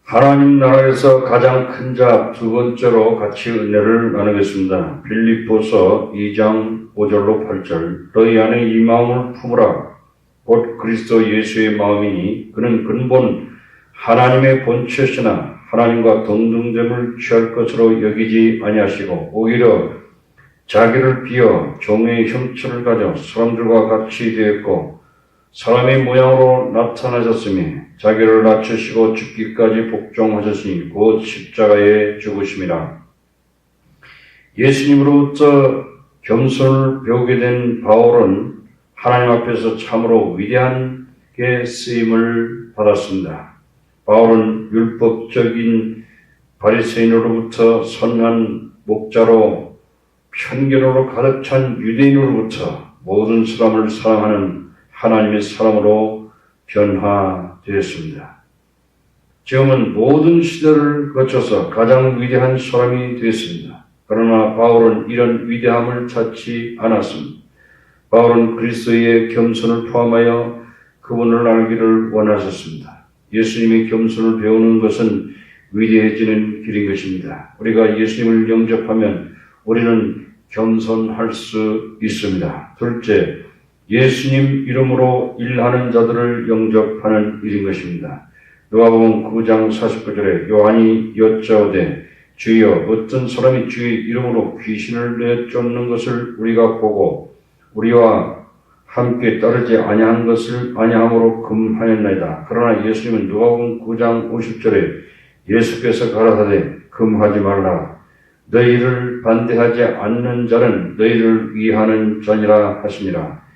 하나님 나라에서 가장 큰 자 두 번째로 같이 은혜를 나누겠습니다. 빌립보서 2장 5절로 8절. 너희 안에 이 마음을 품으라. 곧 그리스도 예수의 마음이니 그는 근본 하나님의 본체시나 하나님과 동등됨을 취할 것으로 여기지 아니하시고 오히려 자기를 비어 종의 형체를 가져 사람들과 같이 되었고 사람의 모양으로 나타나셨으니 자기를 낮추시고 죽기까지 복종하셨으니 곧 십자가에 죽으심이라. 예수님으로부터 겸손을 배우게 된 바울은 하나님 앞에서 참으로 위대하게 쓰임을 받았습니다. 바울은 율법적인 바리새인으로부터 선한 목자로 편견으로 가득 찬 유대인으로부터 모든 사람을 사랑하는 하나님의 사람으로 변화되었습니다. 지금은 모든 시대를 거쳐서 가장 위대한 사람이 되었습니다. 그러나 바울은 이런 위대함을 찾지 않았습니다. 바울은 그리스도의 겸손을 포함하여 그분을 알기를 원하셨습니다. 예수님의 겸손을 배우는 것은 위대해지는 길인 것입니다. 우리가 예수님을 영접하면 우리는 겸손할 수 있습니다. 둘째, 예수님 이름으로 일하는 자들을 영접하는 일인 것입니다. 누가복음 9장 49절에 요한이 여짜오되 주여 어떤 사람이 주의 이름으로 귀신을 내쫓는 것을 우리가 보고 우리와 함께 따르지 아니한 것을 아니함으로 금하였나이다. 그러나 예수님은 누가복음 9장 50절에 예수께서 가라사대 금하지 말라. 너희를 반대하지 않는 자는 너희를 위하는 자니라 하시니라.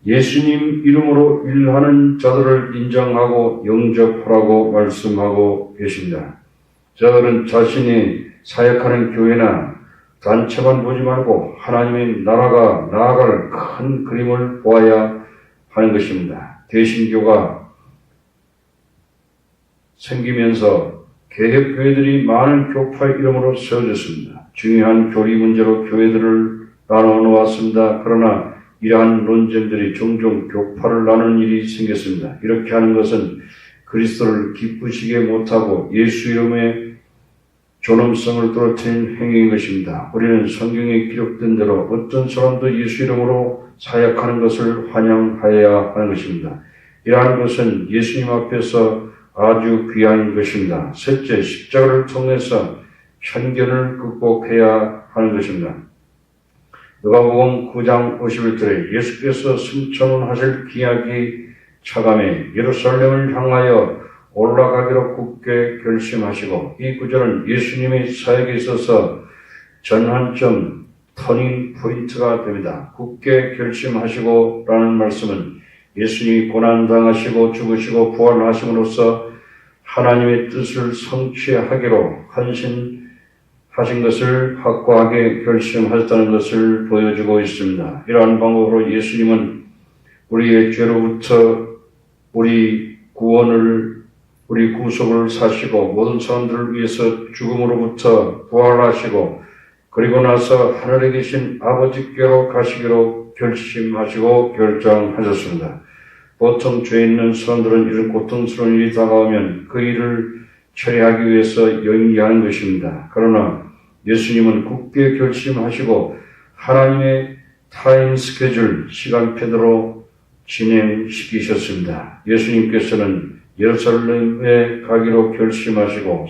예수님 이름으로 일하는 자들을 인정하고 영접하라고 말씀하고 계십니다. 저들은 자신이 사역하는 교회나 단체만 보지 말고 하나님의 나라가 나아갈 큰 그림을 보아야 하는 것입니다. 대신교가 생기면서 개혁교회들이 많은 교파 이름으로 세워졌습니다. 중요한 교리 문제로 교회들을 나누어 놓았습니다. 그러나 이러한 논쟁들이 종종 교파를 나누는 일이 생겼습니다. 이렇게 하는 것은 그리스도를 기쁘시게 못하고 예수 이름의 존엄성을 떨어뜨린 행위인 것입니다. 우리는 성경에 기록된 대로 어떤 사람도 예수 이름으로 사역하는 것을 환영하여야 하는 것입니다. 이러한 것은 예수님 앞에서 아주 귀한 것입니다. 셋째, 십자가를 통해서 편견을 극복해야 하는 것입니다. 누가복음 9장 51절에 예수께서 승천하실 기약이 차감해 예루살렘을 향하여 올라가기로 굳게 결심하시고 이 구절은 예수님의 사역에 있어서 전환점, 터닝 포인트가 됩니다. 굳게 결심하시고 라는 말씀은 예수님이 고난당하시고 죽으시고 부활하심으로써 하나님의 뜻을 성취하기로 헌신하신 것을 확고하게 결심하셨다는 것을 보여주고 있습니다. 이러한 방법으로 예수님은 우리의 죄로부터 우리 구속을 사시고 모든 사람들을 위해서 죽음으로부터 부활하시고 그리고 나서 하늘에 계신 아버지께로 가시기로 결심하시고 결정하셨습니다. 보통 죄 있는 사람들은 이런 고통스러운 일이 다가오면 그 일을 처리하기 위해서 연기하는 것입니다. 그러나 예수님은 굳게 결심하시고 하나님의 타임 스케줄, 시간표대로 진행시키셨습니다. 예수님께서는 예루살렘에 가기로 결심하시고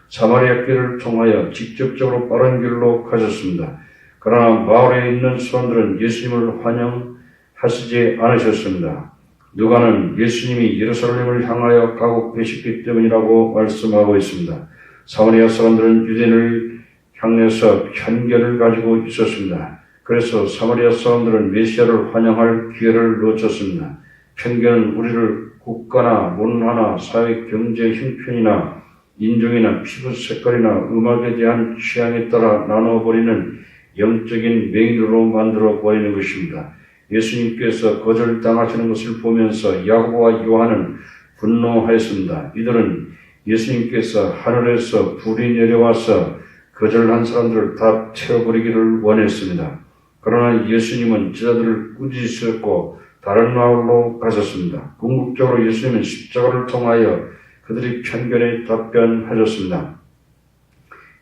사마리아 길을 통하여 직접적으로 빠른 길로 가셨습니다. 그러나 마을에 있는 사람들은 예수님을 환영하시지 않으셨습니다. 누가는 예수님이 예루살렘을 향하여 가고 계셨기 때문이라고 말씀하고 있습니다. 사마리아 사람들은 유대인을 향해서 편견을 가지고 있었습니다. 그래서 사마리아 사람들은 메시아를 환영할 기회를 놓쳤습니다. 편견은 우리를 국가나 문화나 사회, 경제, 형편이나 인종이나 피부 색깔이나 음악에 대한 취향에 따라 나눠버리는 영적인 맹인으로 만들어 버리는 것입니다. 예수님께서 거절당하시는 것을 보면서 야고보와 요한은 분노하였습니다. 이들은 예수님께서 하늘에서 불이 내려와서 거절한 사람들을 다 태워버리기를 원했습니다. 그러나 예수님은 제자들을 꾸짖으셨고 다른 마을로 가셨습니다. 궁극적으로 예수님은 십자가를 통하여 그들이 편견에 답변하셨습니다.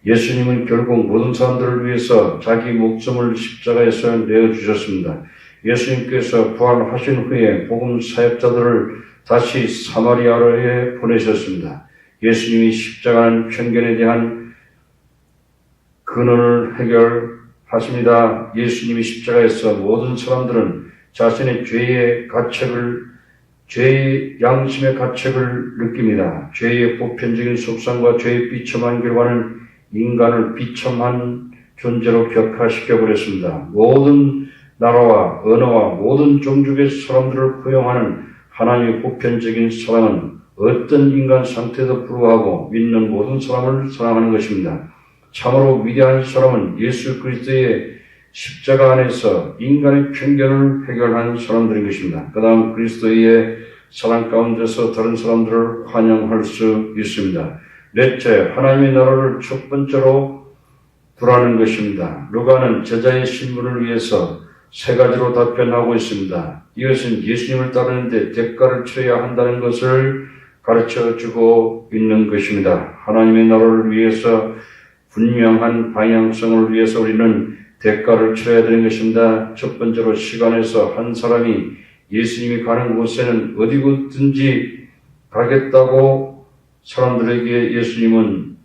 예수님은 결국 모든 사람들을 위해서 자기 목숨을 십자가에서 내어주셨습니다. 예수님께서 부활하신 후에 복음 사역자들을 다시 사마리아로에 보내셨습니다. 예수님이 십자가는 편견에 대한 근원을 해결하십니다. 예수님이 십자가에서 모든 사람들은 자신의 죄의 양심의 가책을 느낍니다. 죄의 보편적인 속성과 죄의 비참한 결과는 인간을 비참한 존재로 격화시켜버렸습니다. 모든 나라와 언어와 모든 종족의 사람들을 포용하는 하나님의 보편적인 사랑은 어떤 인간 상태에도 불구하고 믿는 모든 사람을 사랑하는 것입니다. 참으로 위대한 사람은 예수 그리스도의 십자가 안에서 인간의 편견을 해결한 사람들인 것입니다. 그 다음 그리스도의 사랑 가운데서 다른 사람들을 환영할 수 있습니다. 넷째, 하나님의 나라를 첫 번째로 두라는 것입니다. 루가는 제자의 신분을 위해서 세 가지로 답변하고 있습니다. 이것은 예수님을 따르는데 대가를 치러야 한다는 것을 가르쳐주고 있는 것입니다. 하나님의 나라를 위해서 분명한 방향성을 위해서 우리는 대가를 치러야 되는 것입니다. 첫 번째로 시간에서 한 사람이 예수님이 가는 곳에는 어디든지 가겠다고 사람들에게 예수님은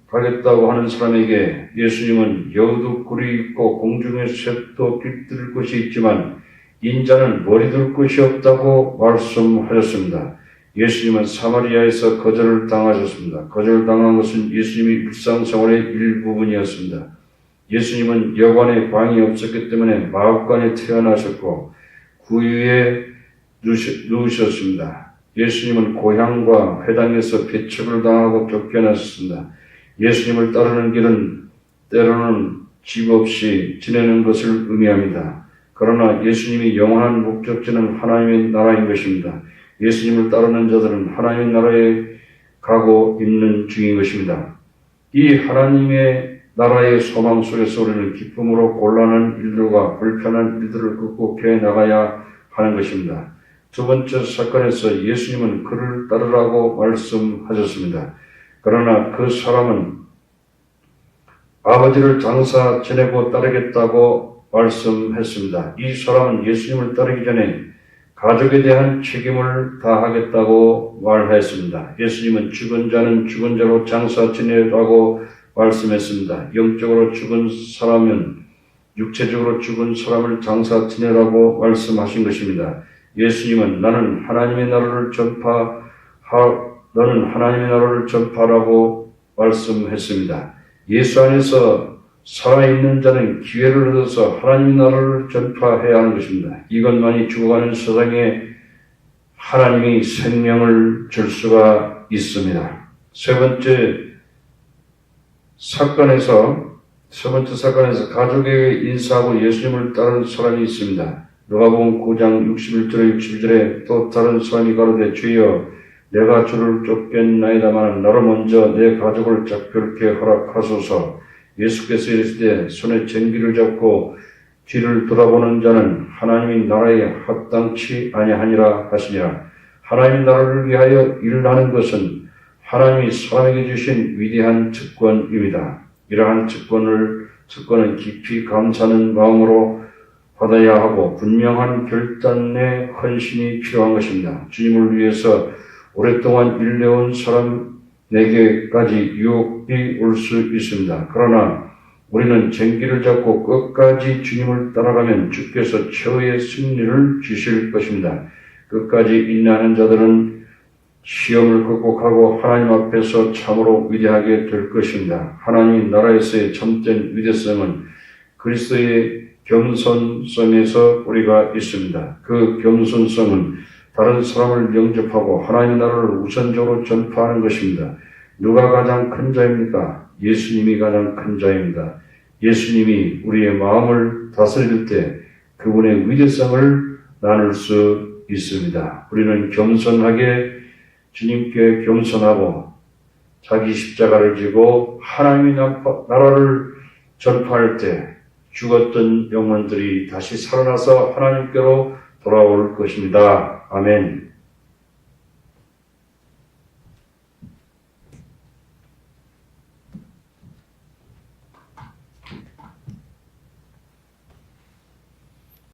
가겠다고 하는 사람에게 예수님은 여우도 굴이 있고 공중에 쇠도 깃들 곳이 있지만 인자는 머리 둘 곳이 없다고 말씀하셨습니다. 예수님은 사마리아에서 거절을 당하셨습니다. 거절당한 것은 예수님의 일상생활의 일부분이었습니다. 예수님은 여관에 방이 없었기 때문에 마읍관에 태어나셨고 구유에 누우셨습니다. 예수님은 고향과 회당에서 배척을 당하고 쫓겨났습니다. 예수님을 따르는 길은 때로는 집 없이 지내는 것을 의미합니다. 그러나 예수님이 영원한 목적지는 하나님의 나라인 것입니다. 예수님을 따르는 자들은 하나님의 나라에 가고 있는 중인 것입니다. 이 하나님의 나라의 소망 속에서 우리는 기쁨으로 곤란한 일들과 불편한 일들을 극복해 나가야 하는 것입니다. 두 번째 사건에서 예수님은 그를 따르라고 말씀하셨습니다. 그러나 그 사람은 아버지를 장사 지내고 따르겠다고 말씀했습니다. 이 사람은 예수님을 따르기 전에 가족에 대한 책임을 다하겠다고 말했습니다. 예수님은 죽은 자는 죽은 자로 장사 지내라고 말씀했습니다. 영적으로 죽은 사람은 육체적으로 죽은 사람을 장사 지내라고 말씀하신 것입니다. 예수님은 너는 하나님의 나라를 전파라고 말씀했습니다. 예수 안에서 살아있는 자는 기회를 얻어서 하나님의 나라를 전파해야 하는 것입니다. 이것만이 죽어가는 세상에 하나님이 생명을 줄 수가 있습니다. 세 번째 사건에서 가족에게 인사하고 예수님을 따르는 사람이 있습니다. 누가복음 9장 61절에 또 다른 사람이 가로되 주여 내가 주를 쫓겠나이다마는 나로 먼저 내 가족을 작별케 허락하소서. 예수께서 이르시되 손에 쟁기를 잡고 뒤를 돌아보는 자는 하나님의 나라에 합당치 아니하니라 하시니라. 하나님의 나라를 위하여 일을 하는 것은 하나님이 사람에게 주신 위대한 특권입니다. 이러한 특권은 깊이 감사하는 마음으로 받아야 하고 분명한 결단의 헌신이 필요한 것입니다. 주님을 위해서 오랫동안 일해온 사람에게까지 유혹이 올 수 있습니다. 그러나 우리는 쟁기를 잡고 끝까지 주님을 따라가면 주께서 최후의 승리를 주실 것입니다. 끝까지 인내하는 자들은 시험을 극복하고 하나님 앞에서 참으로 위대하게 될 것입니다. 하나님 나라에서의 참된 위대성은 그리스도의 겸손성에서 우리가 있습니다. 그 겸손성은 다른 사람을 영접하고 하나님의 나라를 우선적으로 전파하는 것입니다. 누가 가장 큰 자입니까? 예수님이 가장 큰 자입니다. 예수님이 우리의 마음을 다스릴 때 그분의 위대성을 나눌 수 있습니다. 우리는 겸손하게 주님께 겸손하고 자기 십자가를 지고 하나님의 나라를 전파할 때 죽었던 영혼들이 다시 살아나서 하나님께로 돌아올 것입니다. 아멘.